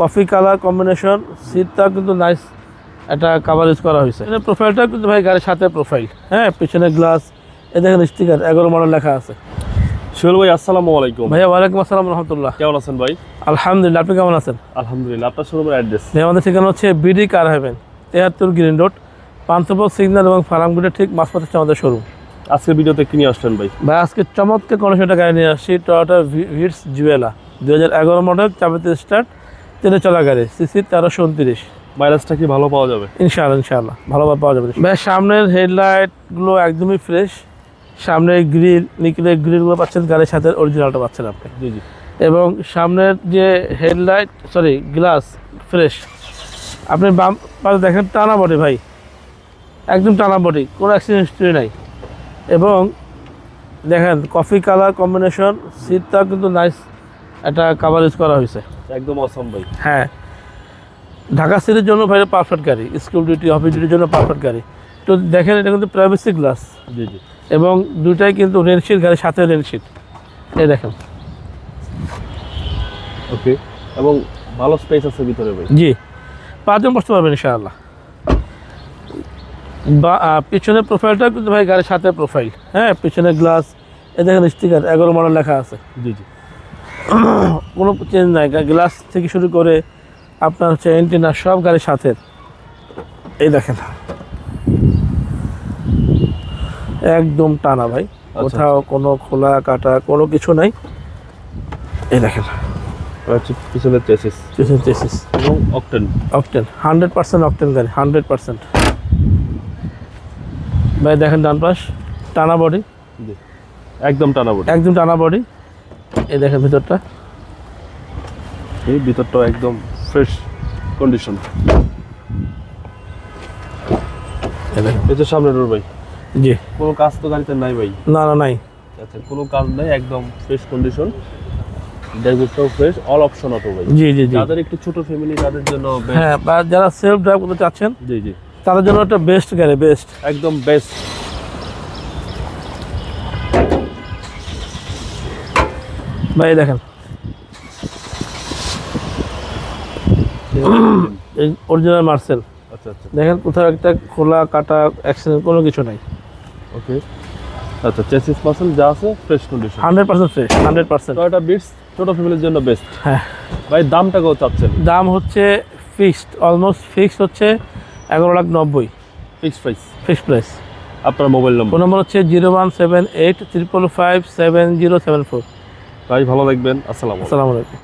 Coffee colour combination, সিটটা কিন্তু nice একটা কাভার ইউজ করা হয়েছে। প্রোফাইলটা কিন্তু ভাই গাড়ির সাথে প্রোফাইল, হ্যাঁ, পিছনে গ্লাস, এ দেখেন স্টিকার 11 মডেল লেখা আছে। সোহেল ভাই আসসালামু আলাইকুম। ভাইয়া ওয়ালাইকুম আসসালাম রহমতুল্লাহ। কেমন আছেন ভাই? আলহামদুলিল্লাহ, আপনি কেমন আছেন? আলহামদুলিল্লাহ। আপনার শোরুমের অ্যাড্রেস? ভাই আমাদের ঠিকানা হচ্ছে BD car haven, 73 Green Road, Panthapath signal এবং ফার্মগুলির ঠিক মাঝপথে হচ্ছে আমাদের শোরুম। আজকের ভিডিওতে কি নিয়ে আসলেন ভাই? ভাই আজকে চমৎকার কন্ডিশনটা গাড়ি নিয়ে আসছি, টয়োটা ভিটস জুয়েলা 2011 মডেল, চাবিতে স্টার্ট, তেলে চলা গাড়ি, সিসি 1329। মাইলেজটা কি ভালো পাওয়া যাবে? ইনশাআল্লাহ ভালোভাবে পাওয়া যাবে। ভাই সামনের হেডলাইটগুলো একদমই ফ্রেশ, সামনে গ্রিল নিকেলের গ্রিলগুলো পাচ্ছেন, গাড়ির সাথে অরিজিনালটা পাচ্ছেন আপনি। জি জি। এবং সামনের যে হেডলাইট গ্লাস ফ্রেশ। আপনি বাম পাশে দেখেন টানা বডি ভাই, একদম টানা বডি, কোনো অ্যাক্সিডেন্ট হিস্ট্রি নাই। এবং দেখেন কফি কালার কম্বিনেশন, সিটটা কিন্তু নাইস একটা কাভার ইউজ করা হয়েছে, একদম অসম ভাই। হ্যাঁ, ঢাকা সিটির জন্য ভাই পারফেক্ট গাড়ি, স্কুল ডিউটি অফিস ডিউটির জন্য পারফেক্ট গাড়ি। তো দেখেন এটা কিন্তু প্রাইভেসি গ্লাস, জি জি। এবং দুটাই কিন্তু রেনশিট, গাড়ির সাথে রেনশিট, এই দেখেন। ওকে, এবং ভালো স্পেস আছে ভিতরে ভাই। জি, 5 জন বসতে পারবেন ইনশাআল্লাহ। বা পিছনের প্রোফাইলটা কিন্তু ভাই গাড়ির সাথে প্রোফাইল, হ্যাঁ, পিছনে গ্লাস, এ দেখেন স্টিকার 11 মডেল লেখা আছে। জি জি। কোনো চেঞ্জ নাই, গ্লাস থেকে শুরু করে আপনার হচ্ছে এন্টিনা সব গাড়ির সাথে। এই দেখেন একদম টানা ভাই, কোথাও কোনো খোলা কাটা কোনো কিছু নাই। এই দেখেন পিছনের চেসিস এবং অকটেন 100% অকটেন গাড়ি, 100%। ভাই দেখেন ডান পাশ টানা বডি, জি একদম টানা বডি, একদম টানা বডি। এই দেখেন ভিতরটা, এই ভিতরটাও একদম ফ্রেশ কন্ডিশন। এই দেখেন এই যে সামনের ডোর ভাই, জি, কোনো কাজ তো গাড়িতে নাই ভাই? না নাই। আচ্ছা, কোনো কাজ নাই, একদম ফ্রেশ কন্ডিশন। ড্রাইভারটাও ফ্রেশ, অল অপশন অটো ভাই। জি জি জি, যাদের একটু ছোট ফ্যামিলি তাদের জন্য হ্যাঁ, বা যারা সেলফ ড্রাইভ করতে চাচ্ছেন জি জি তাদের জন্য একটা বেস্ট গাড়ি, বেস্ট, একদম বেস্ট। ভাই দেখেন অরিজিনাল মার্সেল। আচ্ছা আচ্ছা, দেখেন কোথাও একটা খোলা কাটা অ্যাক্সিডেন্ট কোনো কিছু নাই। ওকে। আচ্ছা, চেসিস মাসেল যা আছে fresh condition, 100% fresh, 100%। Toyota Vitz ছোট ফ্যামিলির জন্য বেস্ট। হ্যাঁ, ভাই দামটা কত চাচ্ছেন? দাম হচ্ছে ফিক্সড, অলমোস্ট ফিক্সড হচ্ছে 11,90,000 ফিক্সড প্রাইস। Fixed price. আপনার মোবাইল নম্বর? ফোন নম্বর হচ্ছে 01785557074। ভাই ভালো থাকবেন, আসসালামু আলাইকুম। আসসালামু আলাইকুম।